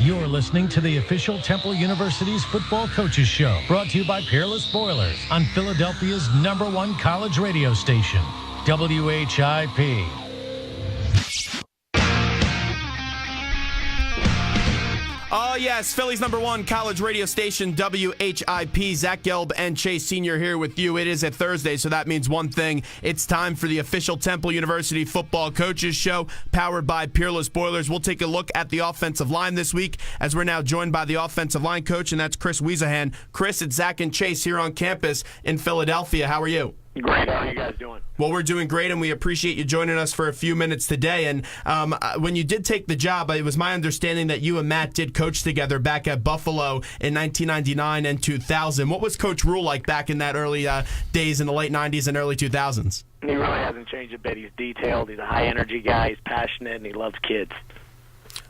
You're listening to the official Temple University's Football Coaches Show, brought to you by Peerless Boilers on Philadelphia's #1 college radio station, WHIP. Oh, yes, Philly's #1 college radio station, WHIP. Zach Gelb and Chase Sr. here with you. It is a Thursday, so that means one thing. It's time for the official Temple University Football Coaches Show, powered by Peerless Boilers. We'll take a look at the offensive line this week, as we're now joined by the offensive line coach, and that's Chris Wiesehan. Chris, it's Zach and Chase here on campus in Philadelphia. How are you? Great. How are you guys doing? Well, we're doing great, and we appreciate you joining us for a few minutes today. And when you did take the job, it was my understanding that you and Matt did coach together back at Buffalo in 1999 and 2000. What was Coach Rule like back in that early days in the late 90s and early 2000s? He really hasn't changed a bit. He's detailed. He's a high-energy guy. He's passionate, and he loves kids.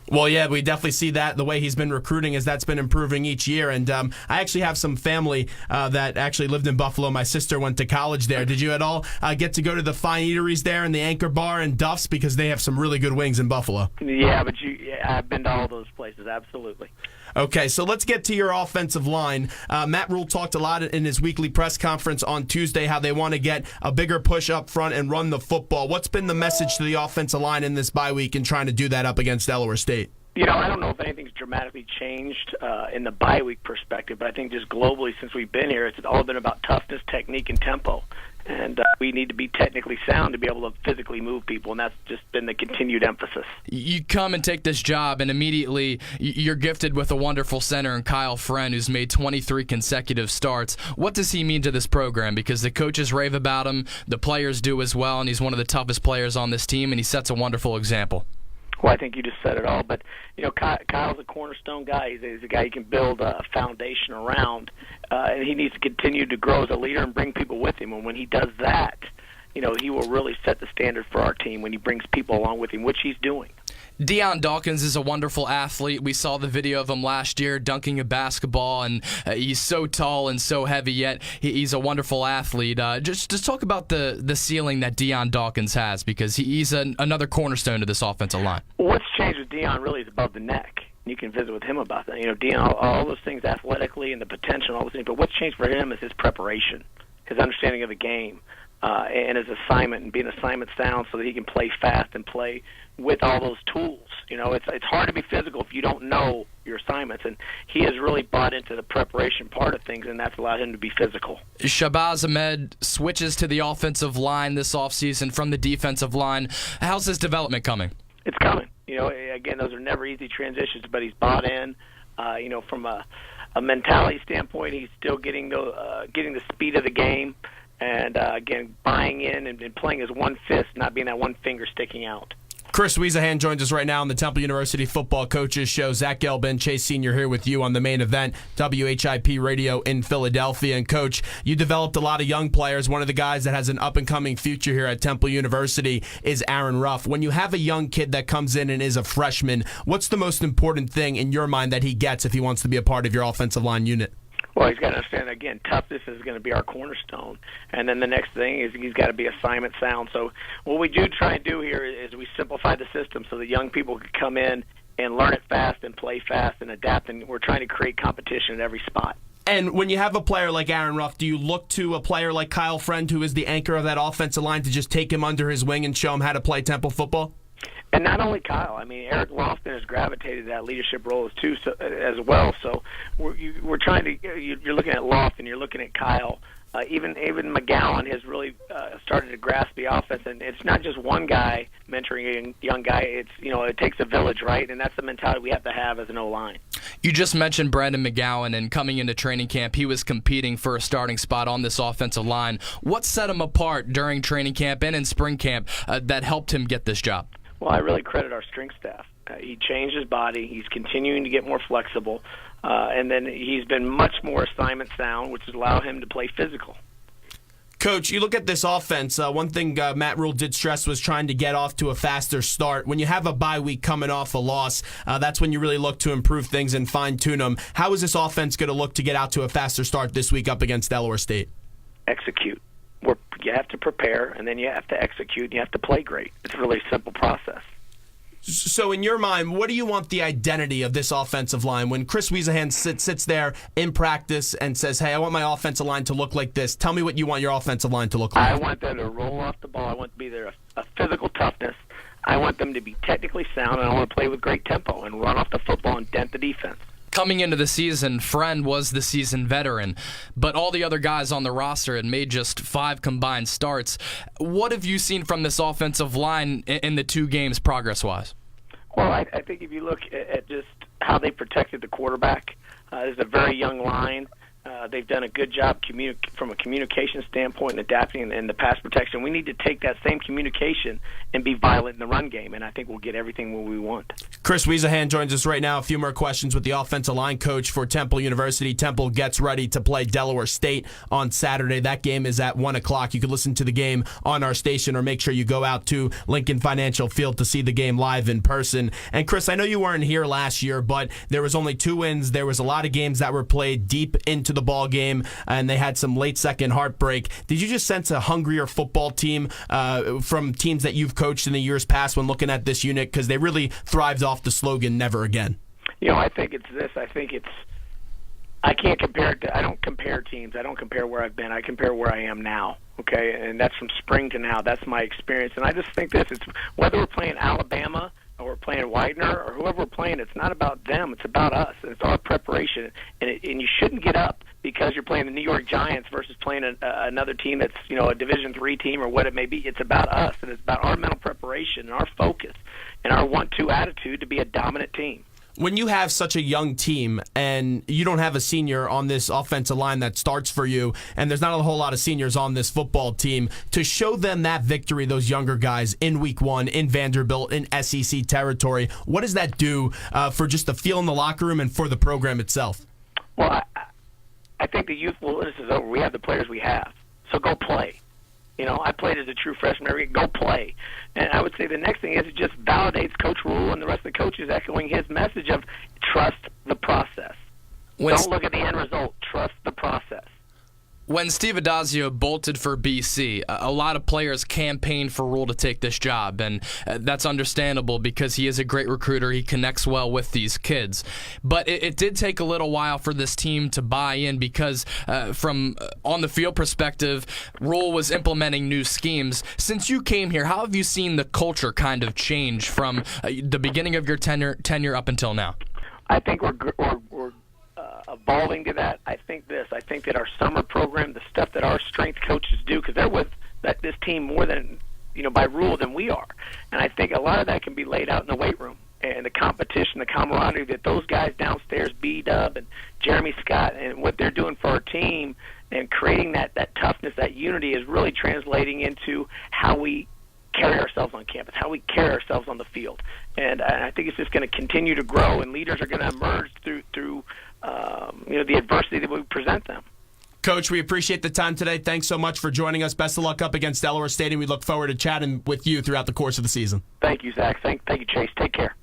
Well, yeah, we definitely see that. The way he's been recruiting is that's been improving each year. And I actually have some family that actually lived in Buffalo. My sister went to college there. Did you at all get to go to the fine eateries there and the Anchor Bar and Duff's? Because they have some really good wings in Buffalo. Yeah, but I've been to all those places, absolutely. Okay, so let's get to your offensive line. Matt Rule talked a lot in his weekly press conference on Tuesday how they want to get a bigger push up front and run the football. What's been the message to the offensive line in this bye week in trying to do that up against Delaware State? You know, I don't know if anything's dramatically changed in the bye week perspective, but I think just globally since we've been here, it's all been about toughness, technique, and tempo. And we need to be technically sound to be able to physically move people, and that's just been the continued emphasis. You come and take this job, and immediately you're gifted with a wonderful center in Kyle Friend, who's made 23 consecutive starts. What does he mean to this program? Because the coaches rave about him, the players do as well, and he's one of the toughest players on this team, and he sets a wonderful example. Well, I think you just said it all. But, you know, Kyle's a cornerstone guy. He's a guy you can build a foundation around, and he needs to continue to grow as a leader and bring people with him. And when he does that, you know, he will really set the standard for our team when he brings people along with him, which he's doing. Deion Dawkins is a wonderful athlete. We saw the video of him last year dunking a basketball, and he's so tall and so heavy, yet he's a wonderful athlete. Just talk about the ceiling that Deion Dawkins has, because he's another cornerstone to this offensive line. What's changed with Deion really is above the neck. You can visit with him about that. You know, Deion, all those things athletically and the potential, all those things. But what's changed for him is his preparation, his understanding of the game, and his assignment, and being assignment sound so that he can play fast and play with all those tools. You know, it's hard to be physical if you don't know your assignments, and he has really bought into the preparation part of things, and that's allowed him to be physical. Shabazz Ahmed switches to the offensive line this offseason from the defensive line. How's his development coming? It's coming. You know, again, those are never easy transitions, but he's bought in. You know, from a mentality standpoint, he's still getting the speed of the game, and again, buying in and playing as one fist, not being that one finger sticking out. Chris Wiesehan joins us right now on the Temple University Football Coaches Show. Zach Gelb and Chase Sr. here with you on the main event, WHIP Radio in Philadelphia. And, Coach, you developed a lot of young players. One of the guys that has an up-and-coming future here at Temple University is Aaron Ruff. When you have a young kid that comes in and is a freshman, what's the most important thing in your mind that he gets if he wants to be a part of your offensive line unit? Well, he's got to understand, again, toughness is going to be our cornerstone. And then the next thing is he's got to be assignment sound. So what we do try and do here is we simplify the system so that young people can come in and learn it fast and play fast and adapt. And we're trying to create competition at every spot. And when you have a player like Aaron Ruff, do you look to a player like Kyle Friend, who is the anchor of that offensive line, to just take him under his wing and show him how to play Temple football? And not only Kyle, I mean, Eric Lofton has gravitated to that leadership role as well. So we're trying to. You're looking at Lofton, you're looking at Kyle. Even McGowan has really started to grasp the offense, and it's not just one guy mentoring a young guy. It's, you know, it takes a village, right? And that's the mentality we have to have as an O-line. You just mentioned Brandon McGowan, and coming into training camp, he was competing for a starting spot on this offensive line. What set him apart during training camp and in spring camp that helped him get this job? Well, I really credit our strength staff. He changed his body. He's continuing to get more flexible. And then he's been much more assignment sound, which has allowed him to play physical. Coach, you look at this offense, one thing Matt Rule did stress was trying to get off to a faster start. When you have a bye week coming off a loss, that's when you really look to improve things and fine-tune them. How is this offense going to look to get out to a faster start this week up against Delaware State? Execute. You have to prepare, and then you have to execute, and you have to play great. It's a really simple process. So in your mind, what do you want the identity of this offensive line? When Chris Wiesehan sits there in practice and says, hey, I want my offensive line to look like this. Tell me what you want your offensive line to look like. I want them to roll off the ball. I want to be there a physical toughness. I want them to be technically sound, and I want to play with great tempo and run off the football and dent the defense. Coming into the season, Friend was the seasoned veteran, but all the other guys on the roster had made just 5 combined starts. What have you seen from this offensive line in the 2 games progress-wise? Well, I think if you look at just how they protected the quarterback, it's a very young line. They've done a good job from a communication standpoint and adapting in the pass protection. We need to take that same communication and be violent in the run game, and I think we'll get everything we want. Chris Wiesehan joins us right now. A few more questions with the offensive line coach for Temple University. Temple gets ready to play Delaware State on Saturday. That game is at 1 o'clock. You can listen to the game on our station or make sure you go out to Lincoln Financial Field to see the game live in person. And Chris, I know you weren't here last year, but there was only 2 wins. There was a lot of games that were played deep into the ball game, and they had some late second heartbreak. Did you just sense a hungrier football team from teams that you've coached in the years past when looking at this unit, because they really thrived off the slogan never again? I think it's this. I can't compare it to, I don't compare teams. I don't compare where I've been. I compare where I am now. Okay, and that's from spring to now. That's my experience, and I just think this. It's whether we're playing Alabama or we're playing Widener or whoever we're playing, it's not about them. It's about us. It's our preparation, and you shouldn't get up because you're playing the New York Giants versus playing another team that's a Division III team or what it may be. It's about us, and it's about our mental preparation and our focus and our 1-2 attitude to be a dominant team. When you have such a young team and you don't have a senior on this offensive line that starts for you, and there's not a whole lot of seniors on this football team, to show them that victory, those younger guys, in week 1, in Vanderbilt, in SEC territory, what does that do for just the feel in the locker room and for the program itself? Well, I think the youthfulness is over. We have the players we have, so go play. I played as a true freshman. Go play. And I would say the next thing is it just validates Coach Rule and the rest of the coaches echoing his message of trust the process. Don't look at the end result. Trust the process. When Steve Adazio bolted for BC, a lot of players campaigned for Rule to take this job, and that's understandable because he is a great recruiter. He connects well with these kids. But it did take a little while for this team to buy in because from on the field perspective, Rule was implementing new schemes. Since you came here, how have you seen the culture kind of change from the beginning of your tenure up until now? I think we're evolving to that. I think that our summer program, the stuff that our strength coaches do, because they're with this team more than by Rule than we are, and I think a lot of that can be laid out in the weight room and the competition, the camaraderie that those guys downstairs, B-Dub and Jeremy Scott, and what they're doing for our team and creating that toughness, that unity is really translating into how we carry ourselves on campus, how we carry ourselves on the field, and I think it's just going to continue to grow, and leaders are going to emerge through the adversity that we present them. Coach, we appreciate the time today. Thanks so much for joining us. Best of luck up against Delaware State, and we look forward to chatting with you throughout the course of the season. Thank you, Zach. Thank you, Chase. Take care.